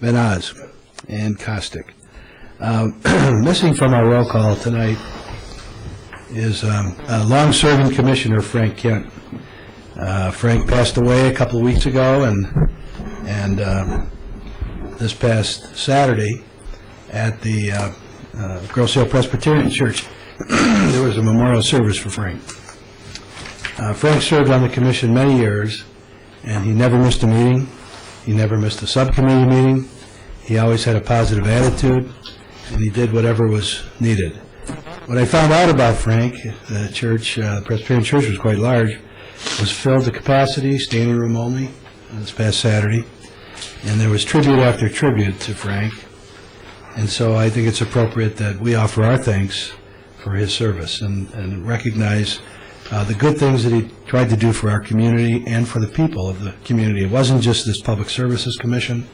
Benaz and Kostick. Missing from our roll call tonight is a long-serving commissioner, Frank Kent. Frank passed away a couple of weeks ago, and this past Saturday at the Girl Sale Presbyterian Church, there was a memorial service for Frank. Frank served on the commission many years, and he never missed a meeting. He never missed a subcommittee meeting. He always had a positive attitude, and he did whatever was needed. What I found out about Frank, the church, the Presbyterian Church was quite large, was filled to capacity, standing room only, this past Saturday, and there was tribute after tribute to Frank, and so I think it's appropriate that we offer our thanks for his service and recognize the good things that he tried to do for our community and for the people of the community. It wasn't just this Public Services Commission.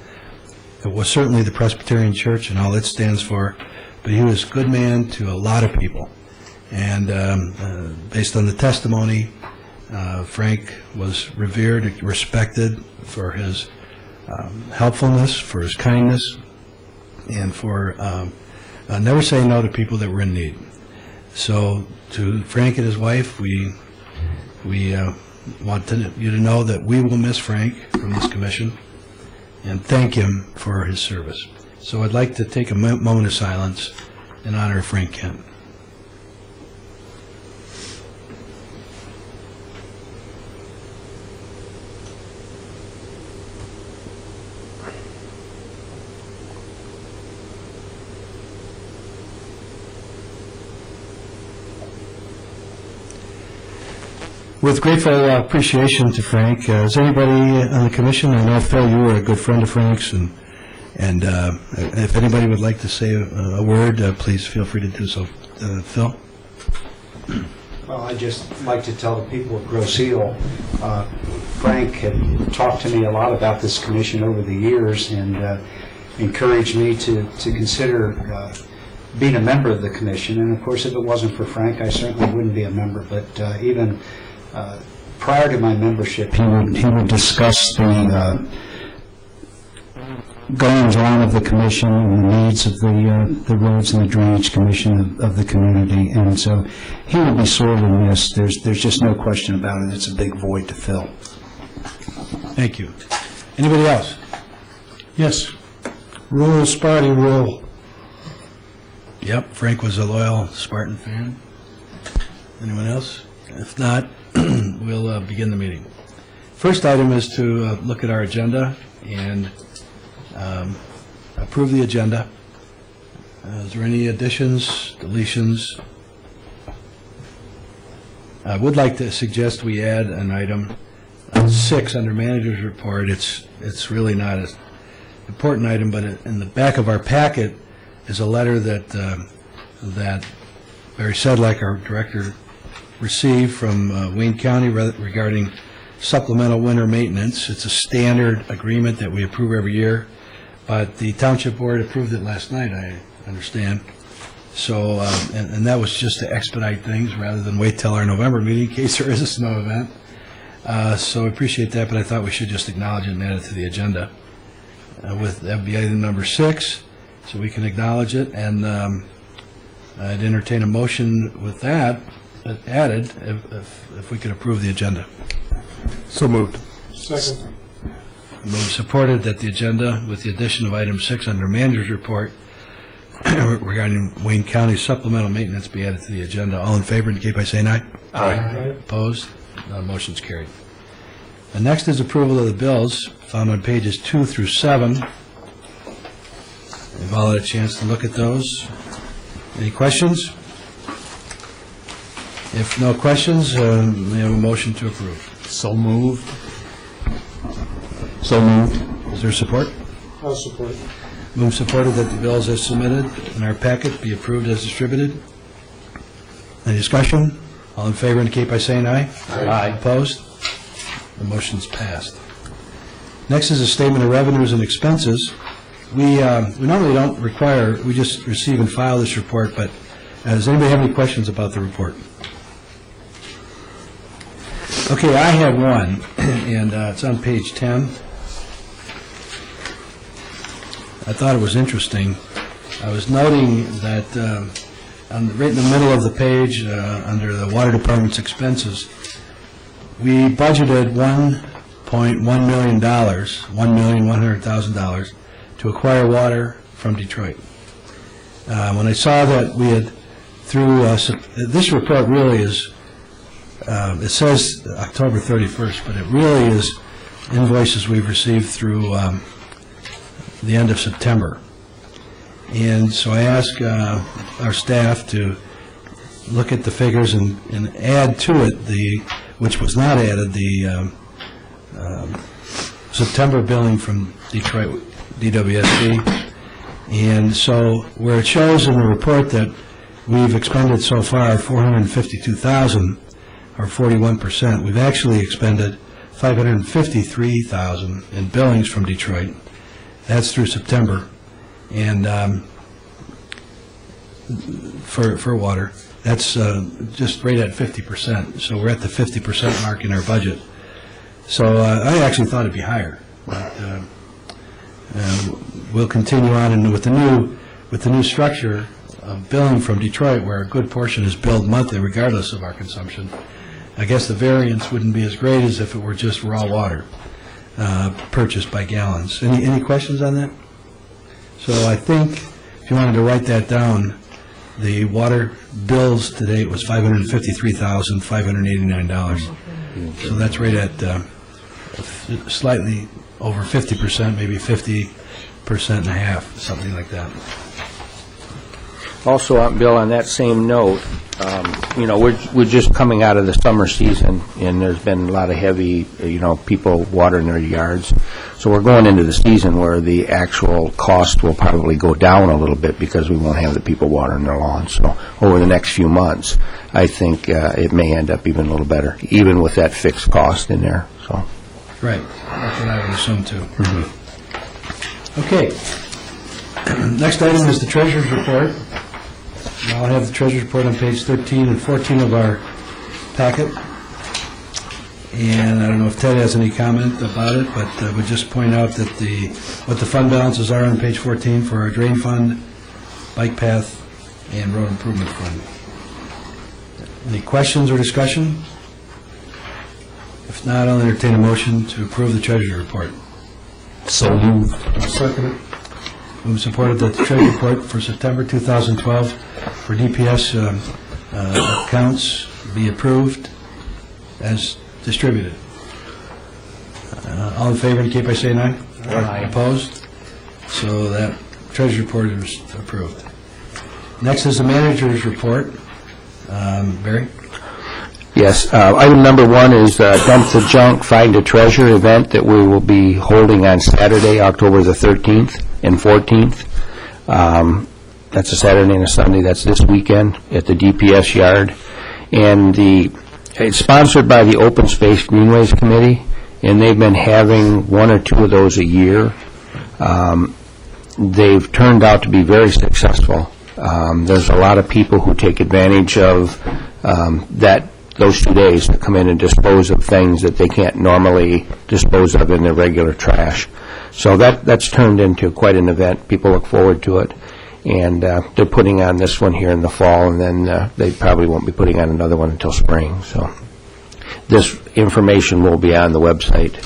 It was certainly the Presbyterian Church and all it stands for, but he was a good man to a lot of people. And based on the testimony, Frank was revered, respected for his helpfulness, for his kindness, and for never saying no to people that were in need. So to Frank and his wife, we want you to know that we will miss Frank from this commission and thank him for his service. So I'd like to take a moment of silence in honor of Frank Kent. With grateful appreciation to Frank, is anybody on the commission? I know, Phil, you were a good friend of Frank's, and if anybody would like to say a word, please feel free to do so. Phil? Well, I'd just like to tell the people of Grosse Ile, Frank had talked to me a lot about this commission over the years and encouraged me to consider being a member of the commission. And of course, if it wasn't for Frank, I certainly wouldn't be a member. But even prior to my membership, he would discuss the goings-on of the commission and the needs of the roads and the drainage commission of the community, and so he will be sorely missed. There's just no question about it. It's a big void to fill. Thank you. Anybody else? Yes. Rule Sparty rule. Yep, Frank was a loyal Spartan fan. Anyone else? If not, we'll begin the meeting. First item is to look at our agenda and approve the agenda. Is there any additions, deletions? I would like to suggest we add an item 6 under manager's report. It's really not an important item, but in the back of our packet is a letter that Barry Sedlak, our director, received from Wayne County regarding supplemental winter maintenance. It's a standard agreement that we approve every year, but the township board approved it last night, I understand. So, and that was just to expedite things rather than wait till our November meeting in case there is a snow event. So I appreciate that, but I thought we should just acknowledge it and add it to the agenda. That would be item number 6, so we can acknowledge it, and I'd entertain a motion with that added if we could approve the agenda. So moved. Second. Moved, supported that the agenda with the addition of item 6 under manager's report regarding Wayne County supplemental maintenance be added to the agenda. All in favor indicate by saying aye. Aye. Opposed? Motion's carried. And next is approval of the bills found on pages 2 through 7. We've all had a chance to look at those. Any questions? If no questions, we have a motion to approve. So moved. So moved. Is there support? I'll support. Moved, supported that the bills as submitted in our packet be approved as distributed. Any discussion? All in favor indicate by saying aye. Aye. Opposed? The motion's passed. Next is a statement of revenues and expenses. We normally don't require, we just receive and file this report, but does anybody have any questions about the report? Okay, I have one, and it's on page 10. I thought it was interesting. I was noting that right in the middle of the page, under the Water Department's expenses, we budgeted $1.1 million, $1,100,000, to acquire water from Detroit. When I saw that we had, through, this report really is, it says October 31st, but it really is invoices we've received through the end of September. And so I asked our staff to look at the figures and add to it which was not added, the September billing from Detroit DWSC. And so where it shows in the report that we've expended so far $452,000, or 41%, we've actually expended $553,000 in billings from Detroit. That's through September, and for water. That's just right at 50%. So we're at the 50% mark in our budget. So I actually thought it'd be higher, but we'll continue on, and with the new structure of billing from Detroit, where a good portion is billed monthly, regardless of our consumption. I guess the variance wouldn't be as great as if it were just raw water purchased by gallons. Any questions on that? So I think if you wanted to write that down, the water bills to date was $553,589. So that's right at slightly over 50%, maybe 50% and a half, something like that. Also, Bill, on that same note, you know, we're just coming out of the summer season, and there's been a lot of heavy, people watering their yards. So we're going into the season where the actual cost will probably go down a little bit because we won't have the people watering their lawns. So over the next few months, I think it may end up even a little better, even with that fixed cost in there. So. Right. That's what I would assume, too. Mm-hmm. Okay. Next item is the Treasurer's Report. I'll have the Treasurer's Report on page 13 and 14 of our packet. And I don't know if Ted has any comment about it, but I would just point out that what the fund balances are on page 14 for our drain fund, bike path, and road improvement fund. Any questions or discussion? If not, I'll entertain a motion to approve the Treasurer's Report. So moved. Second it. Moved and supported that the Treasurer's Report for September 2012 for DPS accounts be approved as distributed. All in favor indicate by saying aye. Aye. Opposed? So that Treasurer's Report is approved. Next is the Manager's Report. Barry? Yes. Item number 1 is Dump the Junk, Find a Treasure event that we will be holding on Saturday, October the 13th and 14th. That's a Saturday and a Sunday. That's this weekend at the DPS yard. And it's sponsored by the Open Space Greenways Committee, and they've been having 1 or 2 of those a year. They've turned out to be very successful. There's a lot of people who take advantage of those 2 days to come in and dispose of things that they can't normally dispose of in their regular trash. So that's turned into quite an event. People look forward to it. And they're putting on this one here in the fall, and then they probably won't be putting on another one until spring. So this information will be on the website,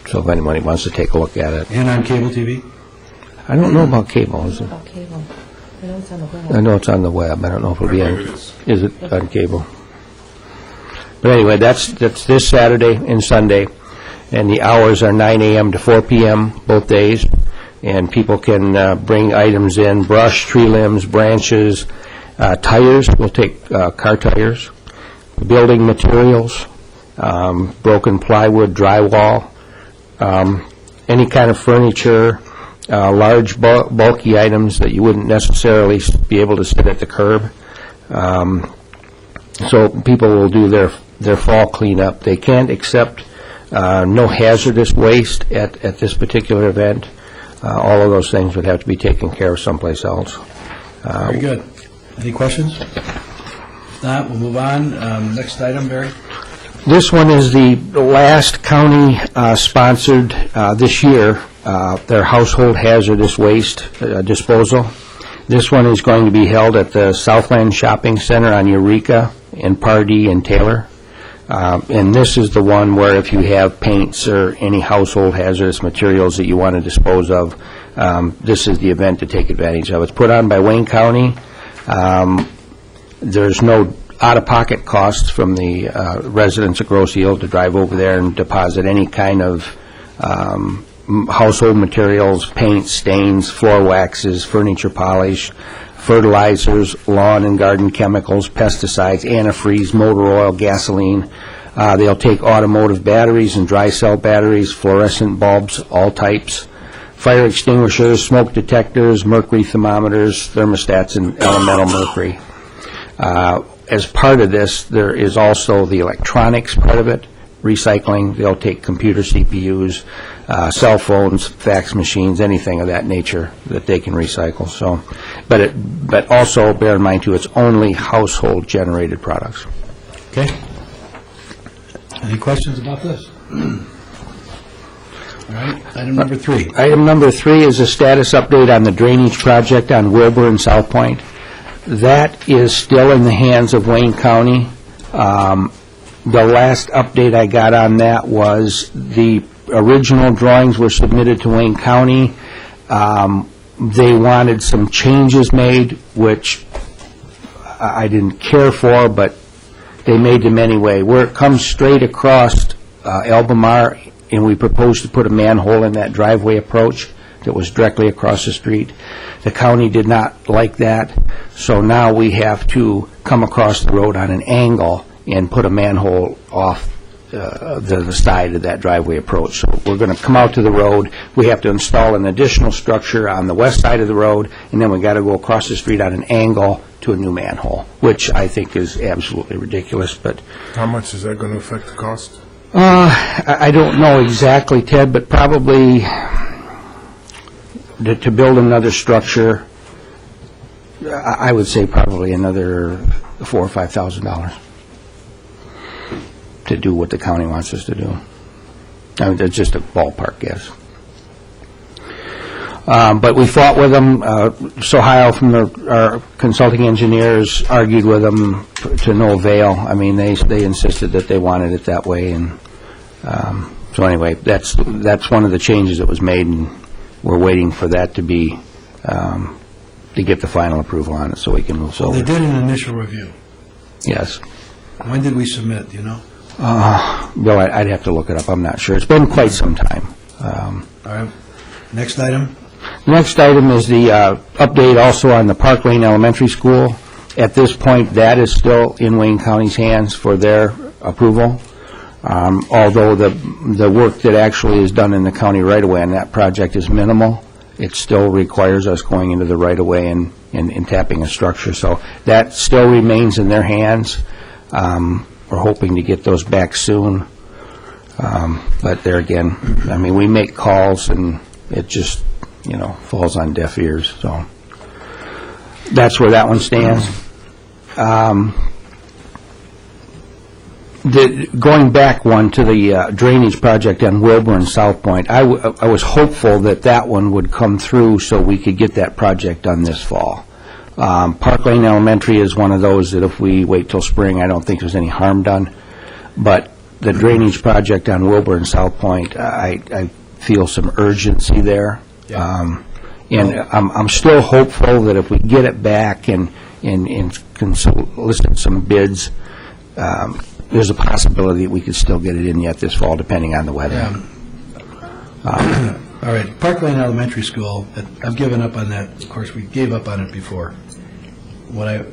so if anybody wants to take a look at it. And on cable TV? I don't know about cable. Is it? About cable. I know it's on the web. I know it's on the web. I don't know if it'll be on. Is it on cable? But anyway, that's this Saturday and Sunday, and the hours are 9 a.m. to 4 p.m. both days. And people can bring items in: brush, tree limbs, branches, tires. We'll take car tires, building materials, broken plywood, drywall, any kind of furniture, large bulky items that you wouldn't necessarily be able to sit at the curb. So people will do their fall cleanup. They can't accept no hazardous waste at this particular event. All of those things would have to be taken care of someplace else. Very good. Any questions? If not, we'll move on. Next item, Barry. This one is the last county sponsored this year their household hazardous waste disposal. This one is going to be held at the Southland Shopping Center on Eureka and Pardee and Taylor. And this is the one where if you have paints or any household hazardous materials that you want to dispose of, this is the event to take advantage of. It's put on by Wayne County. There's no out-of-pocket costs from the residents of Grosse Ile to drive over there and deposit any kind of household materials, paints, stains, floor waxes, furniture polish, fertilizers, lawn and garden chemicals, pesticides, antifreeze, motor oil, gasoline. They'll take automotive batteries and dry cell batteries, fluorescent bulbs, all types, fire extinguishers, smoke detectors, mercury thermometers, thermostats, and elemental mercury. As part of this, there is also the electronics part of it, recycling. They'll take computer CPUs, cell phones, fax machines, anything of that nature that they can recycle. So, but also bear in mind too, it's only household generated products. Okay. Any questions about this? All right, item number 3. Item number 3 is a status update on the drainage project on Wilbur and South Point. That is still in the hands of Wayne County. The last update I got on that was the original drawings were submitted to Wayne County. They wanted some changes made, which I didn't care for, but they made them anyway. Where it comes straight across Albemarle, and we proposed to put a manhole in that driveway approach that was directly across the street. The county did not like that, so now we have to come across the road on an angle and put a manhole off the side of that driveway approach. So we're going to come out to the road. We have to install an additional structure on the west side of the road, and then we got to go across the street on an angle to a new manhole, which I think is absolutely ridiculous. But How much is that going to affect the cost? I don't know exactly, Ted, but probably to build another structure, I would say probably another $4,000 or $5,000 to do what the county wants us to do. I mean, that's just a ballpark guess. But we fought with them. Sohio from our consulting engineers argued with them to no avail. I mean, they insisted that they wanted it that way, and so anyway, that's one of the changes that was made, and we're waiting for that to be to get the final approval on it so we can move Well, forward. they did an initial review. Yes. When did we submit, do you know? Bill, I'd have to look it up. I'm not sure. It's been quite some time. All right. Next item? Next item is the update also on the Park Lane Elementary School. At this point, that is still in Wayne County's hands for their approval, although the work that actually is done in the county right-of-way on that project is minimal. It still requires us going into the right-of-way and tapping a structure. So that still remains in their hands. We're hoping to get those back soon. But there again, I mean, we make calls and it just, falls on deaf ears. So that's where that one stands. Going back one to the drainage project on Wilbur and South Point, I was hopeful that one would come through so we could get that project done this fall. Park Lane Elementary is one of those that if we wait till spring, I don't think there's any harm done. But the drainage project on Wilbur and South Point, I feel some urgency there. Yeah. And I'm still hopeful that if we get it back and can solicit some bids, there's a possibility that we could still get it in yet this fall, depending on the weather. All right, Park Lane Elementary School, I've given up on that. Of course, we gave up on it before. What I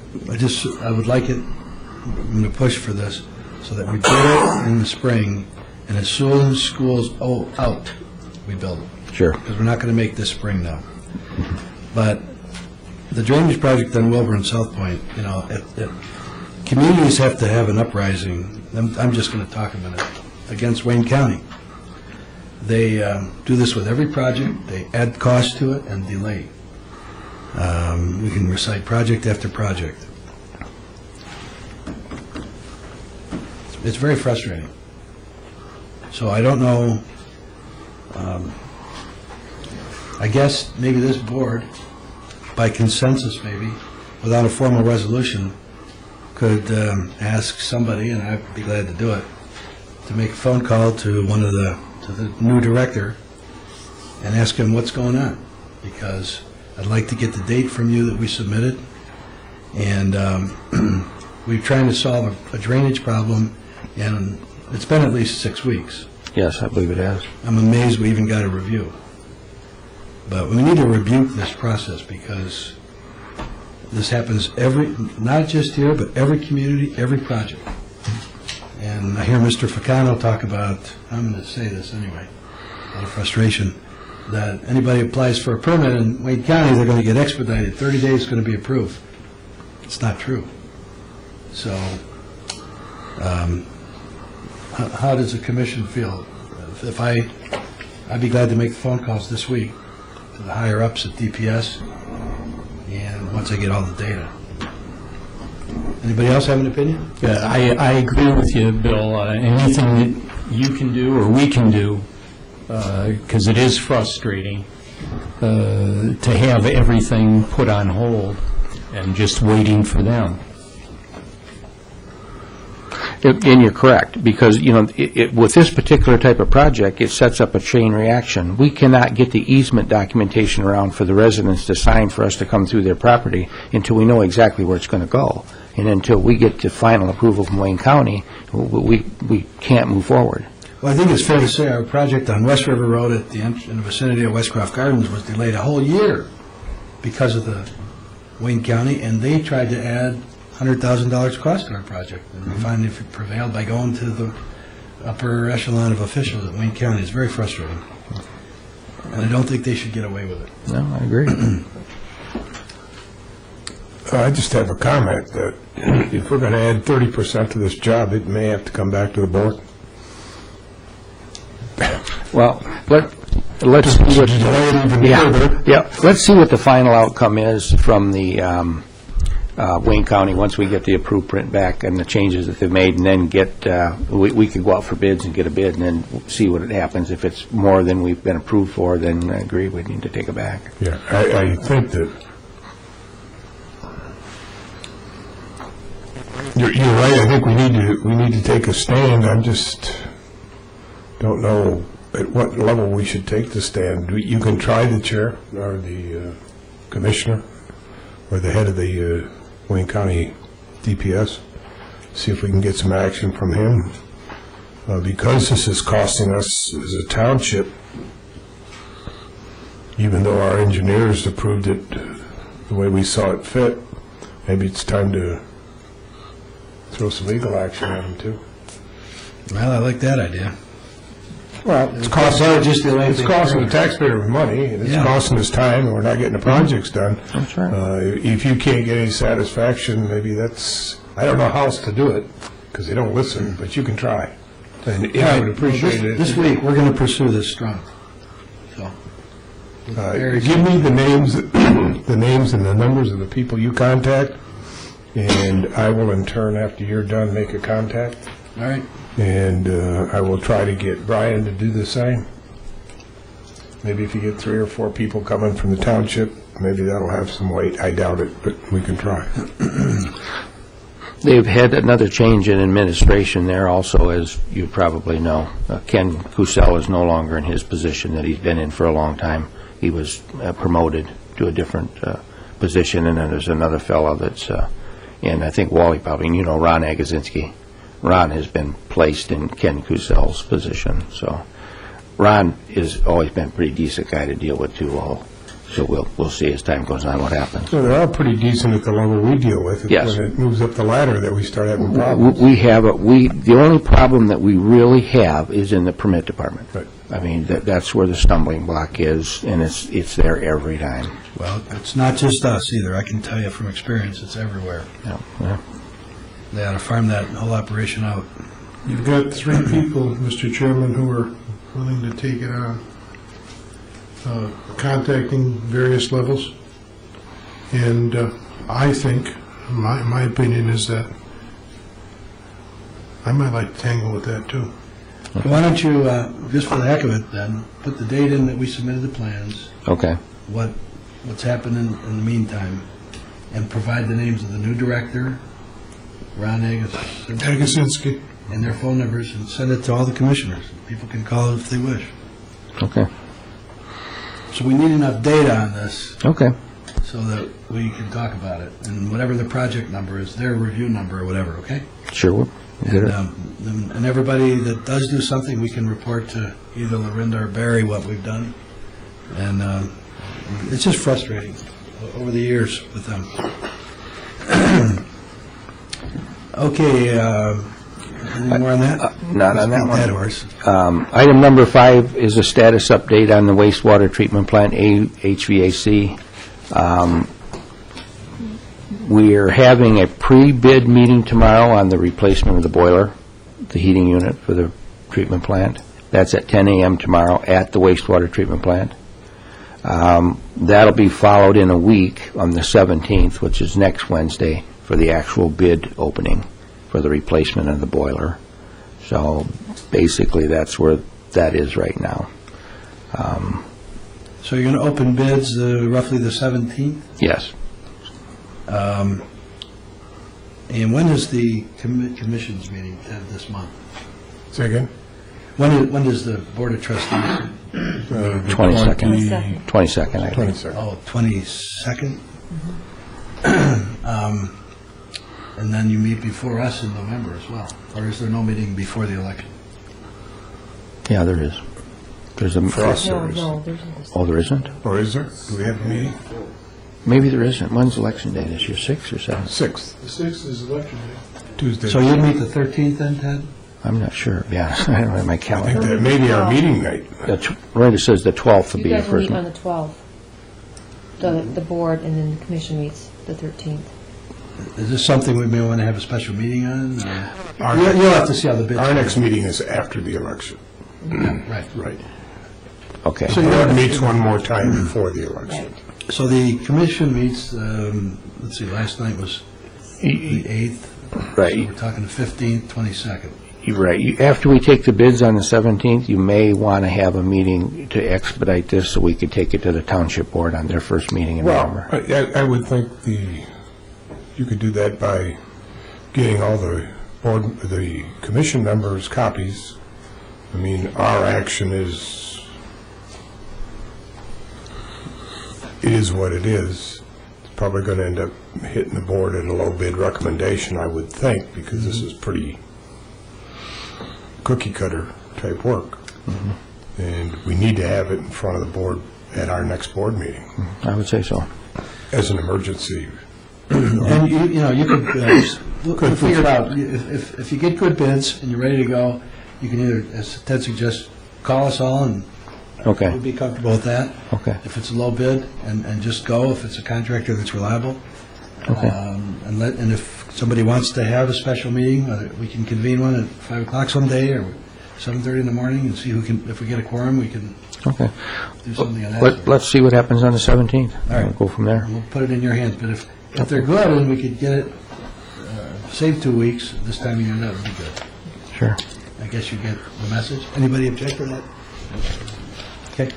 would like it, I'm going to push for this, so that we build it in the spring, and as soon as school's out, we build it. Sure. Because we're not going to make this spring now. But the drainage project on Wilbur and South Point, communities have to have an uprising. I'm just going to talk a minute against Wayne County. They do this with every project. They add cost to it and delay. We can recite project after project. It's very frustrating. So I don't know. I guess maybe this board, by consensus maybe, without a formal resolution, could ask somebody, and I'd be glad to do it, to make a phone call to to the new director and ask him what's going on, because I'd like to get the date from you that we submitted, and we're trying to solve a drainage problem, and it's been at least 6 weeks. Yes, I believe it has. I'm amazed we even got a review. But we need to rebuke this process, because this happens not just here, but every community, every project. And I hear Mr. Ficano talk about, I'm going to say this anyway, out of frustration, that anybody applies for a permit in Wayne County, they're going to get expedited. 30 days is going to be approved. It's not true. So, how does the commission feel? If I'd be glad to make the phone calls this week to the higher-ups at DPS, and once I get all the data. Anybody else have an opinion? Yeah, I agree with you, Bill. Anything that you can do or we can do, because it is frustrating to have everything put on hold and just waiting for them. And you're correct, because, with this particular type of project, it sets up a chain reaction. We cannot get the easement documentation around for the residents to sign for us to come through their property until we know exactly where it's going to go. And until we get to final approval from Wayne County, we can't move forward. Well, I think it's fair to say our project on West River Road in the vicinity of Westcroft Gardens was delayed a whole year because of the Wayne County, and they tried to add $100,000 cost to our project, and we finally prevailed by going to the upper echelon of officials at Wayne County. It's very frustrating, and I don't think they should get away with it. No, I agree. I just have a comment that if we're going to add 30% to this job, it may have to come back to the board. Well, let's see what, Delay it even further. yeah, let's see what the final outcome is from the Wayne County once we get the approved print back and the changes that they've made, and then we could go out for bids and get a bid and then see what happens. If it's more than we've been approved for, then I agree we need to take it back. Yeah, I think that you're right. I think we need to take a stand. I just don't know at what level we should take the stand. You can try the chair or the commissioner or the head of the Wayne County DPS, see if we can get some action from him. Because this is costing us as a township, even though our engineers approved it the way we saw it fit, maybe it's time to throw some legal action at them too. Well, I like that idea. Well, it's costing the taxpayer money, and it's costing us time, and we're not getting the projects done. That's right. If you can't get any satisfaction, maybe I don't know how else to do it, because they don't listen, but you can try. And I would appreciate it. This week, we're going to pursue this strong. So, give me the names and the numbers of the people you contact, and I will in turn, after you're done, make a contact. all right. And I will try to get Brian to do the same. Maybe if you get 3 or 4 people coming from the township, maybe that'll have some weight. I doubt it, but we can try. They've had another change in administration there also, as you probably know. Ken Kusel is no longer in his position that he's been in for a long time. He was promoted to a different position, and then there's another fellow that's in, I think Wally probably, Ron Agazinski. Ron has been placed in Ken Kusel's position, so Ron has always been a pretty decent guy to deal with too. So we'll see as time goes on what happens. So they're all pretty decent at the level we deal with. It's yes. when it moves up the ladder that we start having problems. The only problem that we really have is in the permit department. Right. I mean, that's where the stumbling block is, and it's there every time. Well, it's not just us either. I can tell you from experience, it's everywhere. Yeah. They ought to farm that whole operation out. You've got 3 people, Mr. Chairman, who are willing to take it on, contacting various levels. And I think, my opinion is that I might like to tangle with that too. Why don't you, just for the heck of it then, put the date in that we submitted the plans, Okay, what's happened in the meantime, and provide the names of the new director, Ron Agassiz, Agasinski. and their phone numbers, and send it to all the commissioners. People can call if they wish. okay, So we need enough data on this okay. so that we can talk about it, and whatever the project number is, their review number or whatever, okay? Sure, we'll get And, it. and everybody that does do something, we can report to either Lorinda or Barry what we've done. And it's just frustrating over the years with them. Okay, any more on that? Not on that Beat one. That horse. Item number 5 is a status update on the wastewater treatment plant, HVAC. We are having a pre-bid meeting tomorrow on the replacement of the boiler, the heating unit for the treatment plant. That's at 10 a.m. tomorrow at the wastewater treatment plant. That'll be followed in a week on the 17th, which is next Wednesday, for the actual bid opening for the replacement of the boiler. So basically, that's where that is right now. So you're going to open bids roughly the 17th? Yes. And when is the commission's meeting this month? Say again? When does the Board of Trustees? 22nd. 22nd, I think. 22nd. Oh, 22nd? And then you meet before us in November as well? Or is there no meeting before the election? Yeah, there is. There's a... For us, No, there is. no, there's no. Oh, there isn't? Or is there? Do we have a meeting? Maybe there isn't. When's election day this year, 6th or 7th? 6th, The 6th is election day. Tuesday. So you'll meet the 13th then, Ted? I'm not sure. Yeah, I don't have my I think calendar. that may be our meeting night. Rita says the 12th will You be the guys will first meet on one. the 12th, the board, and then the commission meets the 13th. Is this something we may want to have a special meeting on? Our You'll have to see how the bids... Our next meeting is after the election. Right. Right. Okay. So The you board have- meets one more time before the election. Right. So the commission meets, let's see, last night was the 8th. So Right. we're talking the 15th, 22nd. You're right. After we take the bids on the 17th, you may want to have a meeting to expedite this so we could take it to the township board on their first meeting in Well, November. I would think you could do that by getting all the commission members copies. I mean, our action is, it is what it is. It's probably going to end up hitting the board at a low bid recommendation, I would think, because this is pretty cookie cutter type work. And we need to have it in front of the board at our next board meeting I would say so. as an emergency. And you could, we'll figure it out. If you get good bids and you're ready to go, you can either, as Ted suggests, call us all and Okay. we'll be comfortable with that. Okay. If it's a low bid, and just go, if it's a contractor that's reliable. Okay. And if somebody wants to have a special meeting, whether we can convene one at 5 o'clock someday or 7:30 in the morning and see who can, if we get a quorum, we can Okay. do something on that. Let's see what happens on the 17th. All right. We'll go from there. We'll put it in your hands, but if they're good and we could get it, save 2 weeks, this time of year, that would be good. Sure. I guess you get the message. Anybody object to that? Okay.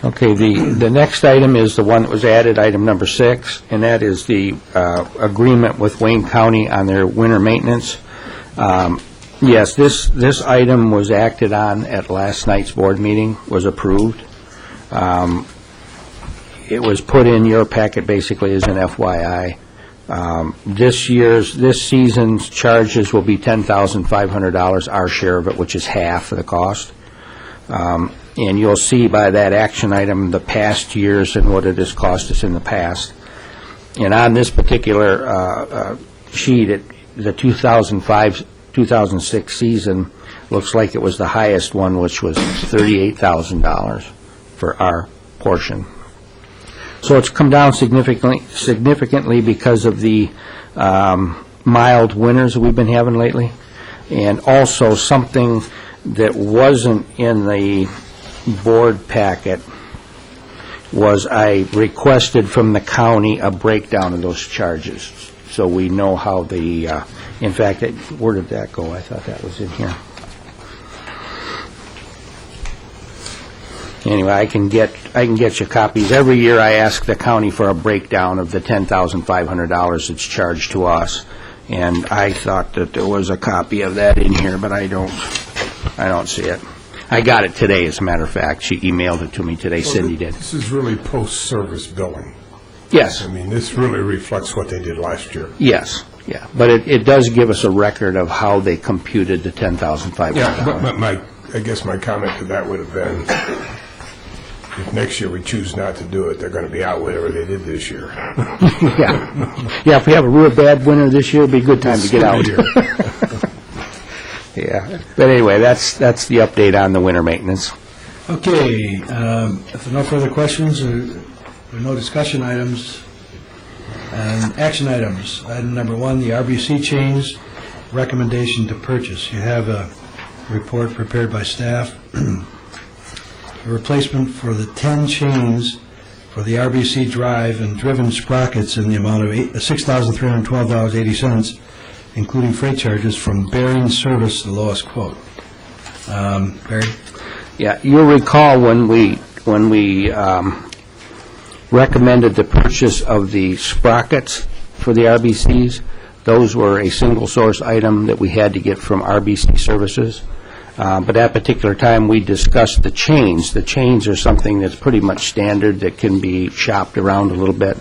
Okay, the next item is the one that was added, item number 6, and that is the agreement with Wayne County on their winter maintenance. Yes, this item was acted on at last night's board meeting, was approved. It was put in your packet basically as an FYI. This season's charges will be $10,500, our share of it, which is half of the cost. And you'll see by that action item the past years and what it has cost us in the past. And on this particular sheet, the 2005-2006 season looks like it was the highest one, which was $38,000 for our portion. So it's come down significantly because of the mild winters we've been having lately, and also something that wasn't in the board packet was I requested from the county a breakdown of those charges, so we know how the, in fact, where did that go? I thought that was in here. Anyway, I can get you copies. Every year I ask the county for a breakdown of the $10,500 that's charged to us, and I thought that there was a copy of that in here, but I don't see it. I got it today, as a matter of fact. She emailed it to me today, Cindy did. This is really post-service billing. Yes. I mean, this really reflects what they did last year. Yes, yeah, but it does give us a record of how they computed the $10,500. Yeah, but I guess my comment to that would have been, if next year we choose not to do it, they're going to be out whatever they did this year. Yeah, if we have a real bad winter this year, it'd be a good time to get out. Yeah, but anyway, that's the update on the winter maintenance. Okay, if there are no further questions or no discussion items, action items. Item number 1, the RBC chains, recommendation to purchase. You have a report prepared by staff. A replacement for the 10 chains for the RBC drive and driven sprockets in the amount of $6,312.80, including freight charges from Bearing Service, the lowest quote. Barry? Yeah, you'll recall when we recommended the purchase of the sprockets for the RBCs, those were a single source item that we had to get from RBC Services. But at that particular time, we discussed the chains. The chains are something that's pretty much standard that can be shopped around a little bit.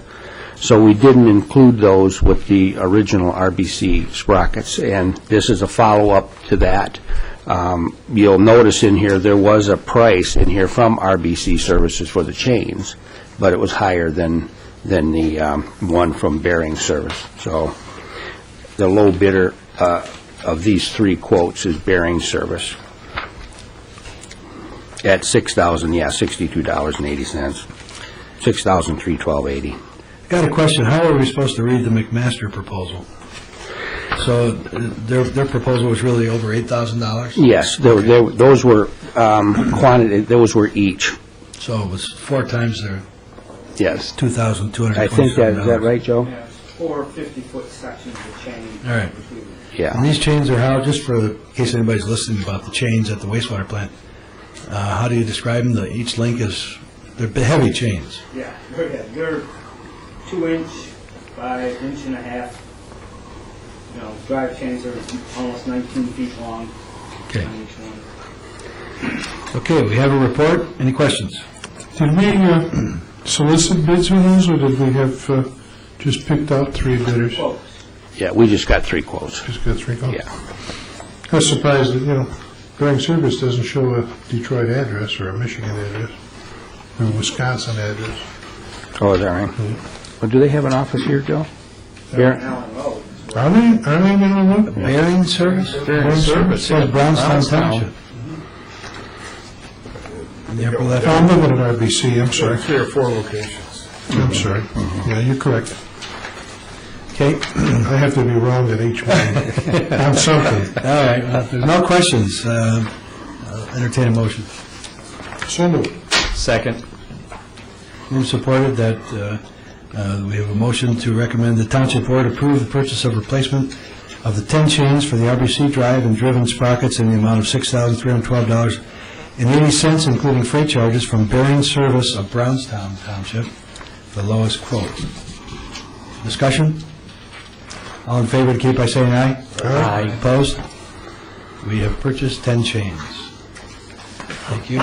So we didn't include those with the original RBC sprockets, and this is a follow-up to that. You'll notice in here there was a price in here from RBC Services for the chains, but it was higher than the one from Bearing Service. So the low bidder of these 3 quotes is Bearing Service at $62.80, $6,312.80. Got a question. How are we supposed to read the McMaster proposal? So their proposal was really over $8,000? Yes, those were quantity. Those were each. So it was 4 times their Yes. $2,227. I think is that right, Joe? Yeah, 4 50-foot sections of chain. All right. And Yeah. these chains are how, just for in case anybody's listening about the chains at the wastewater plant, how do you describe them? Each link is, they're heavy chains. Yeah, they're 2-inch by 1.5 inch. You know, drive chains are almost 19 feet long Okay. on each one. Okay, we have a report. Any questions? Did we solicit bids for those, or did we have just picked out 3 bidders? Quotes. Yeah, we just got 3 quotes. Just got 3 quotes? Yeah. I was surprised that, Bearing Service doesn't show a Detroit address or a Michigan address or a Wisconsin address. Oh, is that right? Well, do they have an office here, Joe? They're on Allen Road. Are they in Illinois? Bearing Service? Bearing Service. It says Brownstown Township. In the upper left. Oh, I'm looking at RBC, I'm sorry. 3 or 4 locations. I'm sorry. Yeah, you're correct. Okay. I have to be wrong at each one on something. All right. If there's no questions, I'll entertain a motion. So moved. Second. Moved, supported that we have a motion to recommend the Township Board approve the purchase of replacement of the 10 chains for the RBC drive and driven sprockets in the amount of $6,312.80, including freight charges from Bearing Service of Brownstown Township, the lowest quote. Discussion? All in favor indicate by saying aye. Aye. Opposed? We have purchased 10 chains. Thank you.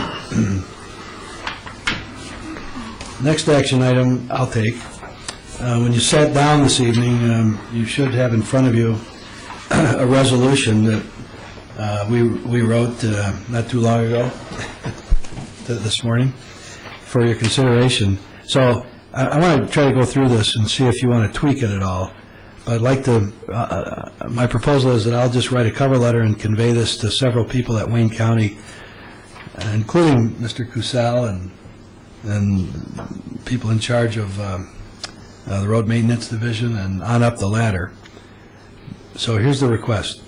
Next action item I'll take. When you sat down this evening, you should have in front of you a resolution that we wrote not too long ago, this morning, for your consideration. So I want to try to go through this and see if you want to tweak it at all. I'd like to, my proposal is that I'll just write a cover letter and convey this to several people at Wayne County, including Mr. Cusal and people in charge of the Road Maintenance Division and on up the ladder. So here's the request.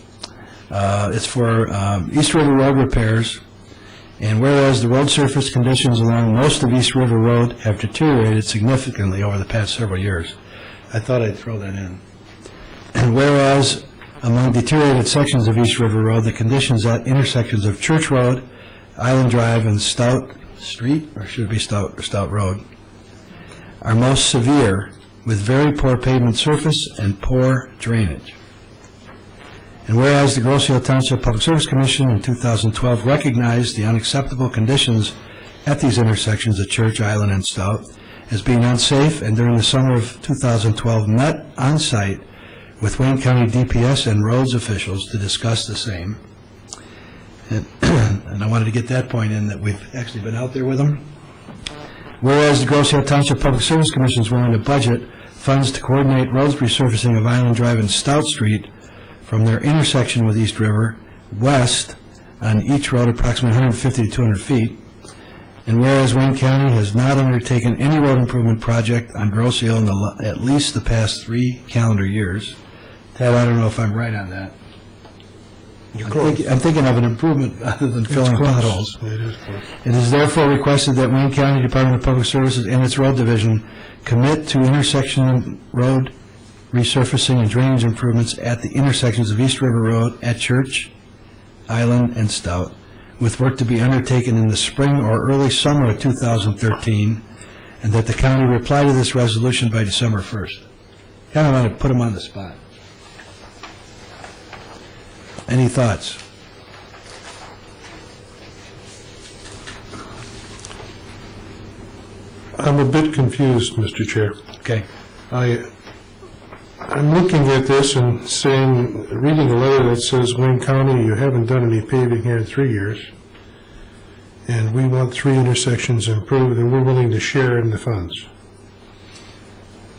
It's for East River Road repairs, and whereas the road surface conditions along most of East River Road have deteriorated significantly over the past several years. I thought I'd throw that in. And whereas among deteriorated sections of East River Road, the conditions at intersections of Church Road, Island Drive, and Stout Street, or should it be Stout Road, are most severe, with very poor pavement surface and poor drainage. And whereas the Grosse Ile Township Public Service Commission in 2012 recognized the unacceptable conditions at these intersections at Church, Island, and Stout as being unsafe, and during the summer of 2012 met on-site with Wayne County DPS and roads officials to discuss the same. And I wanted to get that point in, that we've actually been out there with them. Whereas the Grosse Ile Township Public Service Commission is willing to budget funds to coordinate roads resurfacing of Island Drive and Stout Street from their intersection with East River west on each road approximately 150 to 200 feet. And whereas Wayne County has not undertaken any road improvement project on Grosse Ile in at least the past 3 calendar years. Ted, I don't know if I'm right on that. I'm thinking of an improvement other than filling potholes. It is close. It is therefore requested that Wayne County Department of Public Services and its road division commit to intersection road resurfacing and drainage improvements at the intersections of East River Road at Church, Island, and Stout, with work to be undertaken in the spring or early summer of 2013, and that the county reply to this resolution by December 1st. Kind of want to put them on the spot. Any thoughts? I'm a bit confused, Mr. Chair. Okay. I'm looking at this and saying, reading a letter that says, Wayne County, you haven't done any paving here in 3 years, and we want 3 intersections improved, and we're willing to share in the funds.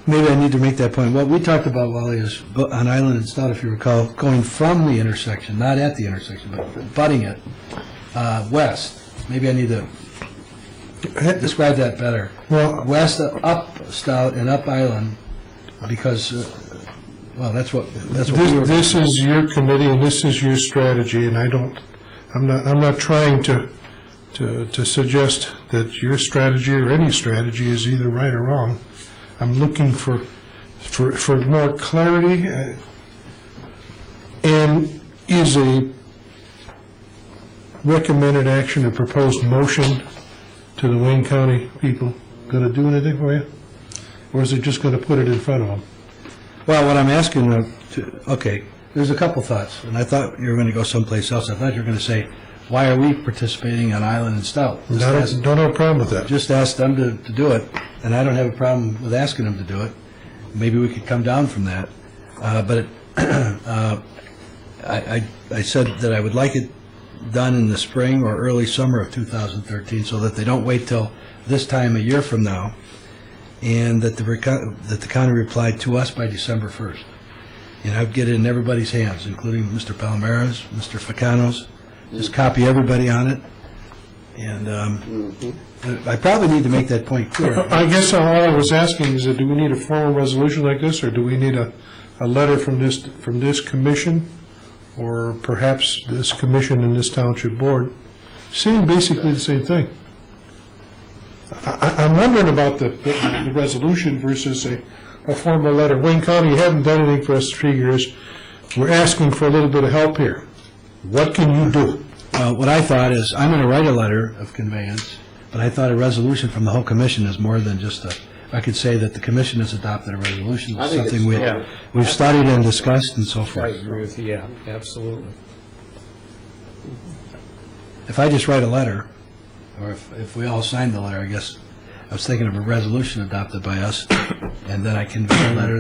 Maybe I need to make that point. What we talked about, Wally, is on Island and Stout, if you recall, going from the intersection, not at the intersection, but butting it west. Maybe I need to describe that better. Well, West, up Stout and up Island, because, well, that's what we were... This is your committee and this is your strategy, and I'm not trying to suggest that your strategy or any strategy is either right or wrong. I'm looking for more clarity, and is a recommended action, a proposed motion to the Wayne County people going to do anything for you? Or is it just going to put it in front of them? Well, what I'm asking, okay, there's a couple thoughts, and I thought you were going to go someplace else. I thought you were going to say, why are we participating on Island and Stout? Don't have a problem with that. Just ask them to do it, and I don't have a problem with asking them to do it. Maybe we could come down from that. But I said that I would like it done in the spring or early summer of 2013, so that they don't wait till this time a year from now, and that the county replied to us by December 1st. And I'd get it in everybody's hands, including Mr. Palmera's, Mr. Ficano's. Just copy everybody on it. And I probably need to make that point clear. I guess all I was asking is, do we need a formal resolution like this, or do we need a letter from this commission, or perhaps this commission and this township board, saying basically the same thing? I'm wondering about the resolution versus a formal letter. Wayne County, you haven't done anything for us 3 years. We're asking for a little bit of help here. What can you do? What I thought is, I'm going to write a letter of conveyance, but I thought a resolution from the whole commission is more than just I could say that the commission has adopted a resolution. It's something we've studied and discussed and so forth. I agree with you, yeah, absolutely. If I just write a letter, or if we all sign the letter, I guess, I was thinking of a resolution adopted by us, and then I convey a letter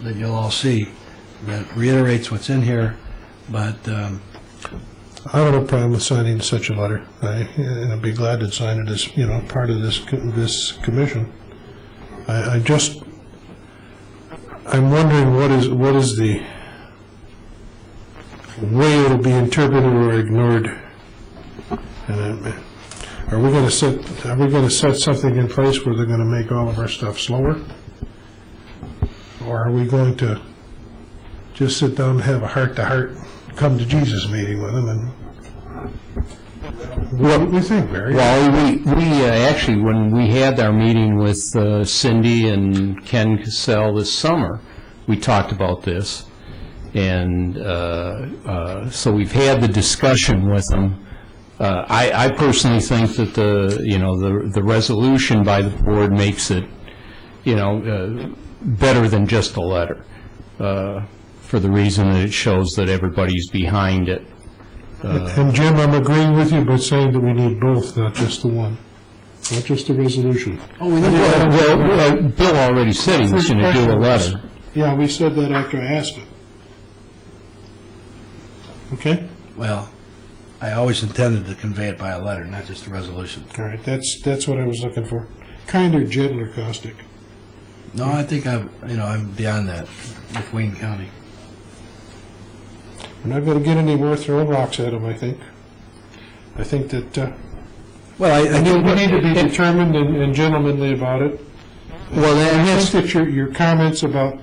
that you'll all see that reiterates what's in here, but... I don't have a problem with signing such a letter. I'd be glad to sign it as, part of this commission. I'm wondering what is the way it'll be interpreted or ignored. Are we going to set something in place where they're going to make all of our stuff slower, or are we going to just sit down and have a heart-to-heart, come to Jesus meeting with them? And what do we think, Barry? Well, we actually, when we had our meeting with Cindy and Ken Cassell this summer, we talked about this, and so we've had the discussion with them. I personally think that the resolution by the board makes it, better than just a letter, for the reason that it shows that everybody's behind it. And Jim, I'm agreeing with you by saying that we need both, not just the one, not just the resolution. Well, Bill already said he was going to do a letter. Yeah, we said that after I asked it. Okay? Well, I always intended to convey it by a letter, not just a resolution. All right, that's what I was looking for. Kinder, gentler, caustic. No, I think I'm beyond that with Wayne County. We're not going to get any more throwing rocks at them, I think. I think that Well, I we need to be determined and gentlemanly about it. Well, and I that's, think that your comments about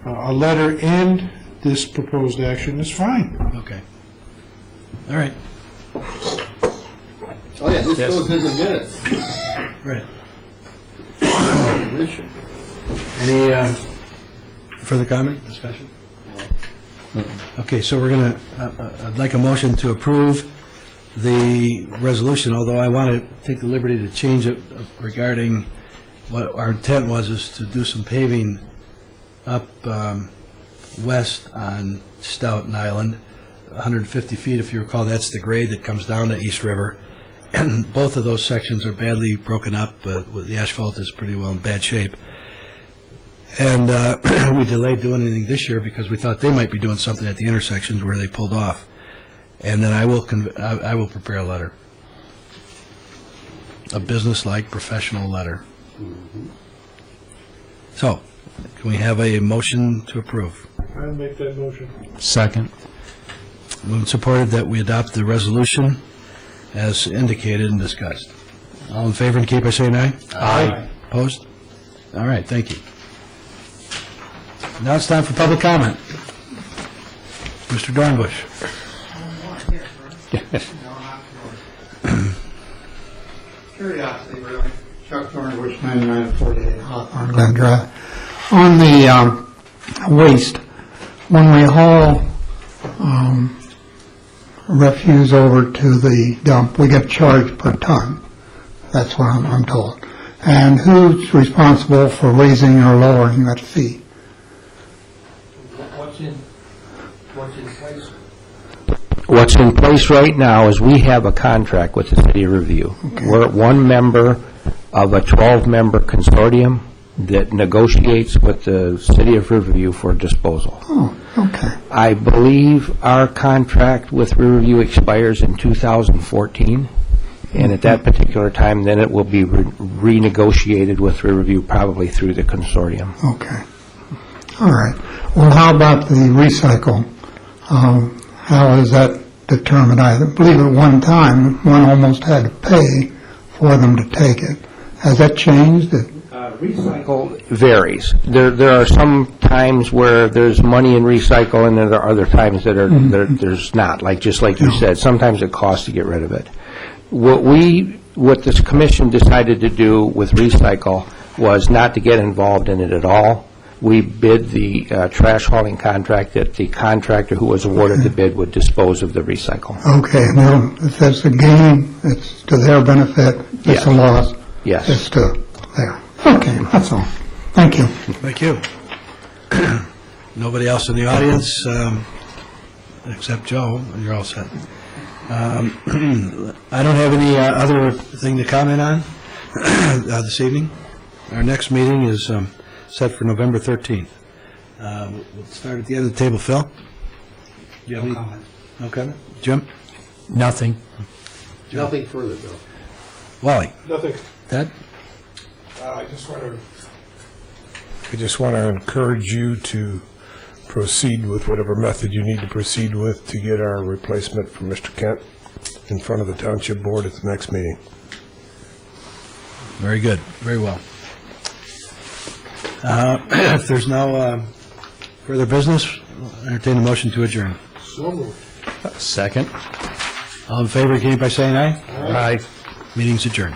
a letter and this proposed action is fine. okay. All right. Oh, yeah, this goes in the minutes. Right. Any further comment, discussion? Okay, so we're going to, I'd like a motion to approve the resolution, although I want to take the liberty to change it regarding what our intent was, is to do some paving up west on Stoughton Island, 150 feet, if you recall, that's the grade that comes down to East River. And both of those sections are badly broken up. The asphalt is pretty well in bad shape. And we delayed doing anything this year because we thought they might be doing something at the intersections where they pulled off. And then I will prepare a letter, a business-like, professional letter. So, can we have a motion to approve? I'll make that motion. Second. Moved and supported that we adopt the resolution as indicated and discussed. All in favor indicate by saying aye. Aye. Opposed? All right, thank you. Now it's time for public comment. Mr. Dornbush. Curiosity, really. Chuck Thornbush, 9948 Hawthorne Glen Drive. On the waste, when we haul refuse over to the dump, we get charged per ton. That's what I'm told. And who's responsible for raising or lowering that fee? What's in place right now is we have a contract with the City of Riverview. Okay. We're one member of a 12-member consortium that negotiates with the City of Riverview for disposal. Oh, okay. I believe our contract with Riverview expires in 2014, and at that particular time, then it will be renegotiated with Riverview, probably through the consortium. Okay. All right. Well, how about the recycle? How is that determined? I believe at one time, one almost had to pay for them to take it. Has that changed? Recycle varies. There are some times where there's money in recycle, and there are other times that are there's not. Just like you said, sometimes it costs to get rid of it. What this commission decided to do with recycle was not to get involved in it at all. We bid the trash hauling contract that the contractor who was awarded the bid would dispose of the recycle. Okay. Well, if that's a gain, it's to their benefit. If it's a loss, Yes. it's to their. Okay, that's all. Thank you. Thank you. Nobody else in the audience, except Joe, you're all set. I don't have any other thing to comment on this evening. Our next meeting is set for November 13th. We'll start at the end of the table. Phil? No comment. No comment? Jim? Nothing. Nothing further, Bill. Wally? Nothing. Ted? I just want to encourage you to proceed with whatever method you need to proceed with to get our replacement for Mr. Kent in front of the Township Board at the next meeting. Very good. Very well. If there's no further business, I'll entertain a motion to adjourn. So moved. Second. All in favor, indicate by saying aye. Aye. Meeting's adjourned.